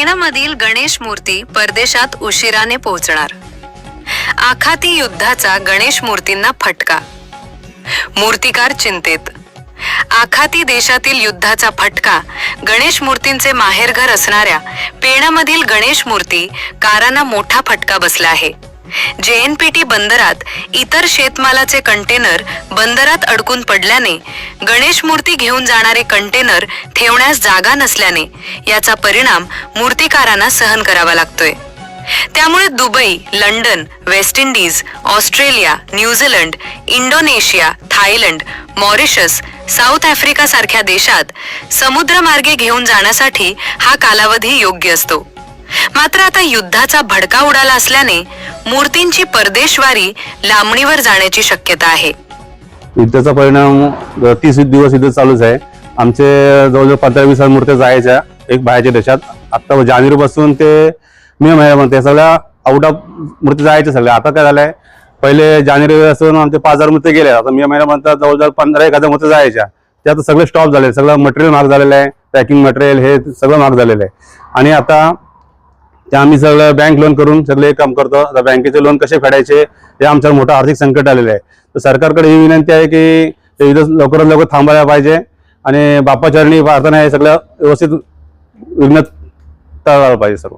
पेणमधील गणेश मूर्ती परदेशात उशिराने पोहोचणार. आखाती युद्धाचा गणेश मूर्तींना फटका. मूर्तिकार चिंतेत. आखाती देशातील युद्धाचा फटका गणेश मूर्तींचे माहेरघर असणाऱ्या पेणमधील गणेश मूर्ती कारांना मोठा फटका बसला आहे. JNPT बंदरात इतर शेतमालाचे कंटेनर बंदरात अडकून पडल्याने गणेश मूर्ती घेऊन जाणारे कंटेनर ठेवण्यास जागा नसल्याने याचा परिणाम मूर्तिकारांना सहन करावा लागतोय. त्यामुळे Dubai, London, West Indies, Australia, New Zealand, Indonesia, Thailand, Mauritius, south Africa सारख्या देशात समुद्रमार्गे घेऊन जाण्यासाठी हा कालावधी योग्य असतो. मात्र आता युद्धाचा भडका उडाला असल्याने मूर्तींची परदेशवारी लांबणीवर जाण्याची शक्यता आहे. युद्धाचा परिणाम 30 दिवस युद्ध चालूच आहे. आमचे जवळजवळ 15-20 मूर्त्या जायच्या एक बाहेरच्या देशात. आता जानेवारी पासून ते मे महिन्यापर्यंत सगळ्या आउट ऑफ मूर्ती जायच्या सगळ्या. आता काय झालंय, पहिले जानेवारी असून आमचे 5000 मूर्ती गेल्या. आता मे महिन्यापर्यंत जवळजवळ 15-1000 मूर्ती जायच्या. ते आता सगळे स्टॉप झाले. सगळं मटेरियल महाग झालेलं आहे. पॅकिंग मटेरियल हे सगळं महाग झालेलं आहे. आणि आता ते आम्ही सगळं बँक लोन करून सगळे काम करतो. आता बँकेचे लोन कसे फेडायचे हे आमच्यावर मोठं आर्थिक संकट आलेलं आहे. तर सरकारकडे ही विनंती आहे की ते युद्ध लवकरात लवकर थांबायला पाहिजे आणि बाप्पाचरणी प्रार्थना हे सगळं व्यवस्थित विघ्न टाळायला पाहिजे सर्व.